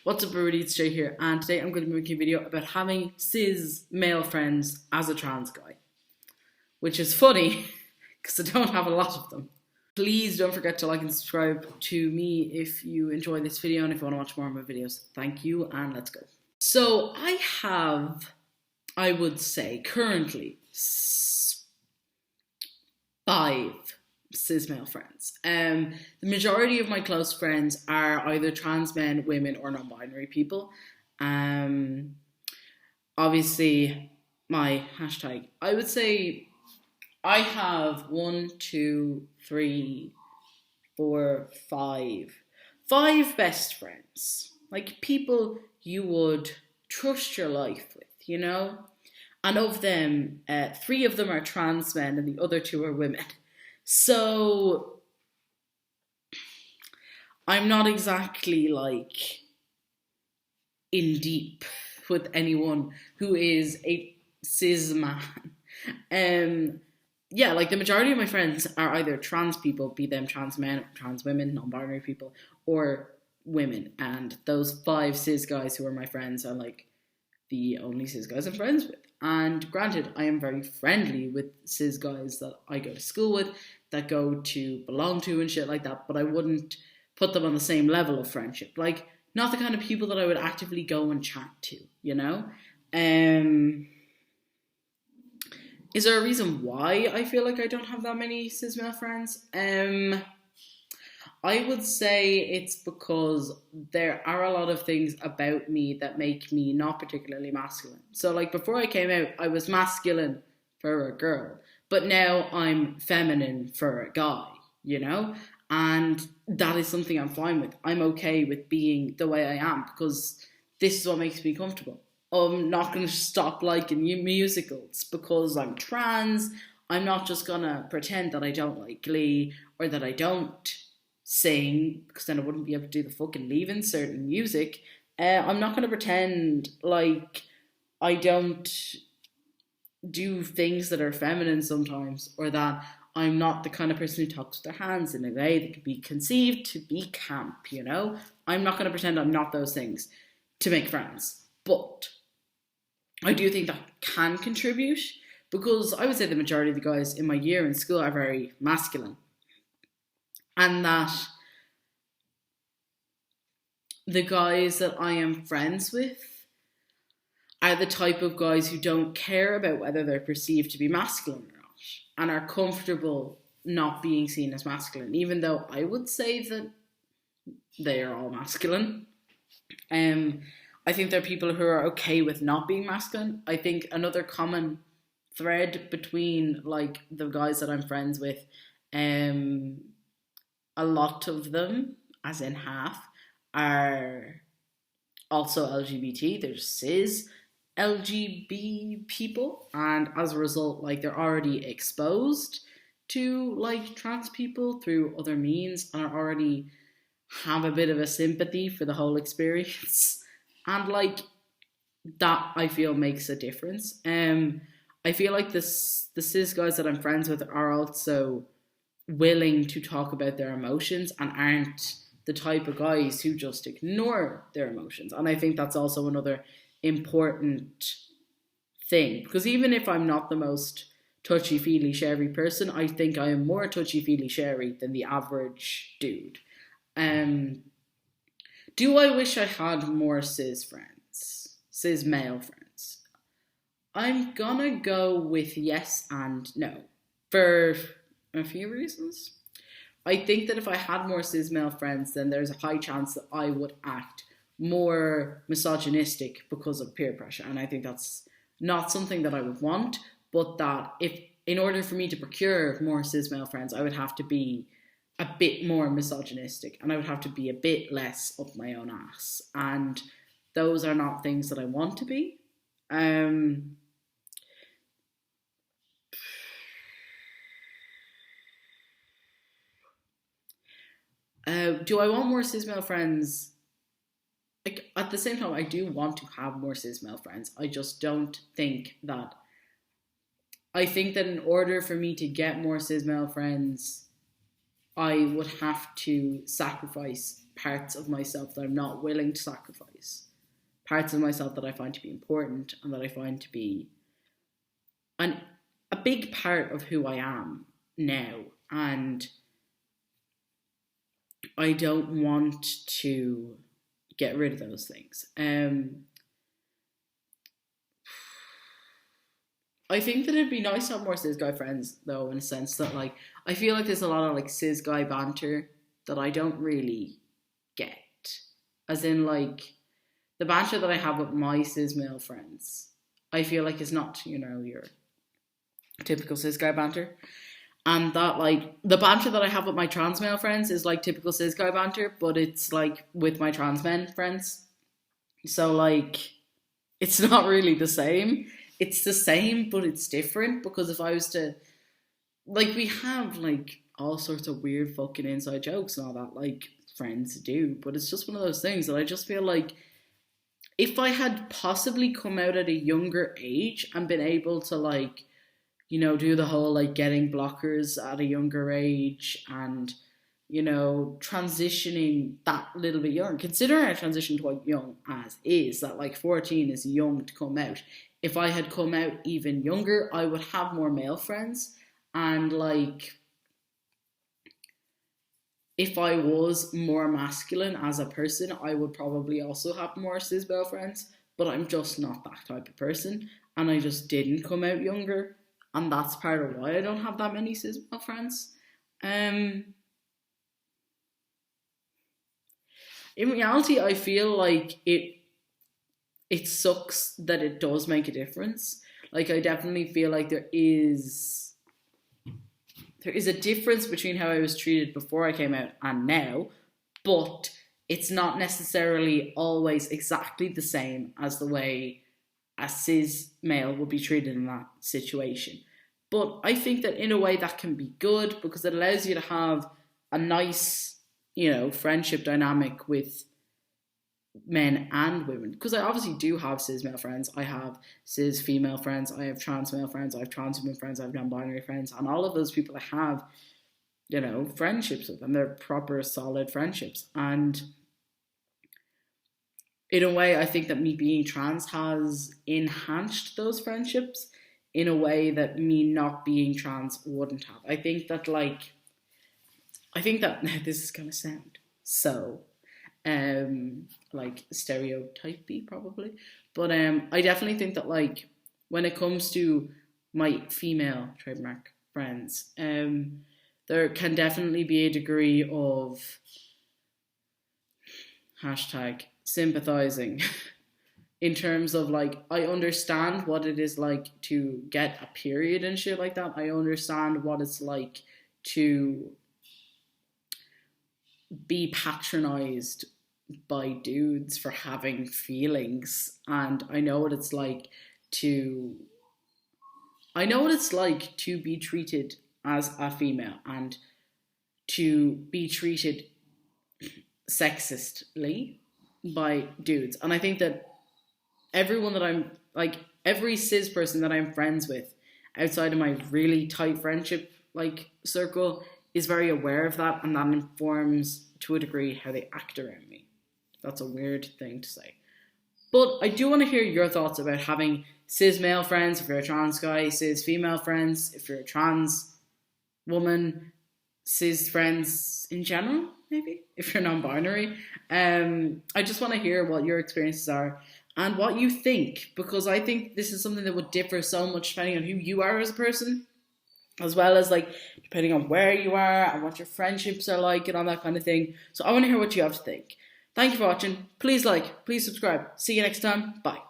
What's up everybody, it's Jay here, and today I'm going to be making a video about having cis male friends as a trans guy. Which is funny, because I don't have a lot of them. Please don't forget to like and subscribe to me if you enjoy this video and if you want to watch more of my videos. Thank you, and let's go. So I have, I would say, currently 5 cis male friends. The majority of my close friends are either trans men, women, or non-binary people. Obviously, my hashtag, I would say I have 5 best friends. Like people you would trust your life with, you know? And of them, 3 of them are trans men and the other 2 are women. So I'm not exactly like in deep with anyone who is a cis man. Yeah, like the majority of my friends are either trans people, be them trans men, trans women, non-binary people, or women. And those 5 cis guys who are my friends are like the only cis guys I'm friends with. And granted, I am very friendly with cis guys that I go to school with, that go to belong to and shit like that, but I wouldn't put them on the same level of friendship. Like, not the kind of people that I would actively go and chat to, you know? Is there a reason why I feel like I don't have that many cis male friends? I would say it's because there are a lot of things about me that make me not particularly masculine. So like before I came out, I was masculine for a girl, but now I'm feminine for a guy, you know? And that is something I'm fine with. I'm okay with being the way I am because this is what makes me comfortable. I'm not going to stop liking musicals because I'm trans. I'm not just going to pretend that I don't like Glee or that I don't sing, because then I wouldn't be able to do the fucking leave insert in music. I'm not going to pretend like I don't do things that are feminine sometimes, or that I'm not the kind of person who talks with their hands in a way that could be conceived to be camp, you know? I'm not going to pretend I'm not those things to make friends. But I do think that can contribute, because I would say the majority of the guys in my year in school are very masculine. And that the guys that I am friends with are the type of guys who don't care about whether they're perceived to be masculine or not, and are comfortable not being seen as masculine, even though I would say that they are all masculine. I think there are people who are okay with not being masculine. I think another common thread between like the guys that I'm friends with, a lot of them, as in half, are also LGBT. There's cis LGBT people, and as a result, like they're already exposed to like trans people through other means and already have a bit of a sympathy for the whole experience. And like that, I feel makes a difference. I feel like the cis guys that I'm friends with are also willing to talk about their emotions and aren't the type of guys who just ignore their emotions. And I think that's also another important thing, because even if I'm not the most touchy-feely sherry person, I think I am more touchy-feely sherry than the average dude. Do I wish I had more cis male friends? I'm gonna go with yes and no, for a few reasons. I think that if I had more cis male friends, then there's a high chance that I would act more misogynistic because of peer pressure. And I think that's not something that I would want, but that if, in order for me to procure more cis male friends, I would have to be a bit more misogynistic and I would have to be a bit less up my own ass. And those are not things that I want to be. Do I want more cis male friends? Like, at the same time, I do want to have more cis male friends. I just don't think that. I think that in order for me to get more cis male friends, I would have to sacrifice parts of myself that I'm not willing to sacrifice, parts of myself that I find to be important and that I find to be a big part of who I am now. And I don't want to get rid of those things. I think that it'd be nice to have more cis guy friends, though, in a sense that, like, I feel like there's a lot of, like, cis guy banter that I don't really get. As in, like, the banter that I have with my cis male friends, I feel like is not, you know, your typical cis guy banter. And that, like, the banter that I have with my trans male friends is, like, typical cis guy banter, but it's, like, with my trans men friends. So, like, it's not really the same. It's the same, but it's different, because if I was to, like, we have, like, all sorts of weird fucking inside jokes and all that, like, friends do, but it's just one of those things that I just feel like if I had possibly come out at a younger age and been able to, like, you know, do the whole, like, getting blockers at a younger age and, you know, transitioning that little bit younger, considering I transitioned quite young as is, that, like, 14 is young to come out. If I had come out even younger, I would have more male friends. And, like, if I was more masculine as a person, I would probably also have more cis male friends. But I'm just not that type of person. And I just didn't come out younger. And that's part of why I don't have that many cis male friends. In reality, I feel like it sucks that it does make a difference. Like, I definitely feel like there is a difference between how I was treated before I came out and now, but it's not necessarily always exactly the same as the way a cis male would be treated in that situation. But I think that in a way that can be good, because it allows you to have a nice, you know, friendship dynamic with men and women, because I obviously do have cis male friends, I have cis female friends, I have trans male friends, I have trans women friends, I have non-binary friends, and all of those people I have, you know, friendships with them. They're proper solid friendships, and in a way I think that me being trans has enhanced those friendships in a way that me not being trans wouldn't have. I think that this is gonna sound so like stereotypy probably, but I definitely think that, like, when it comes to my female trademark friends, there can definitely be a degree of #sympathizing in terms of, like, I understand what it is like to get a period and shit like that. I understand what it's like to be patronized by dudes for having feelings, and I know what it's like to be treated as a female and to be treated sexistly by dudes. And I think that everyone that I'm, like, every cis person that I'm friends with outside of my really tight friendship, like, circle is very aware of that, and that informs to a degree how they act around me. That's a weird thing to say. But I do want to hear your thoughts about having cis male friends if you're a trans guy, cis female friends if you're a trans woman, cis friends in general, maybe, if you're non-binary. I just want to hear what your experiences are and what you think, because I think this is something that would differ so much depending on who you are as a person, as well as, like, depending on where you are and what your friendships are like and all that kind of thing. So I want to hear what you have to think. Thank you for watching. Please like, please subscribe. See you next time. Bye.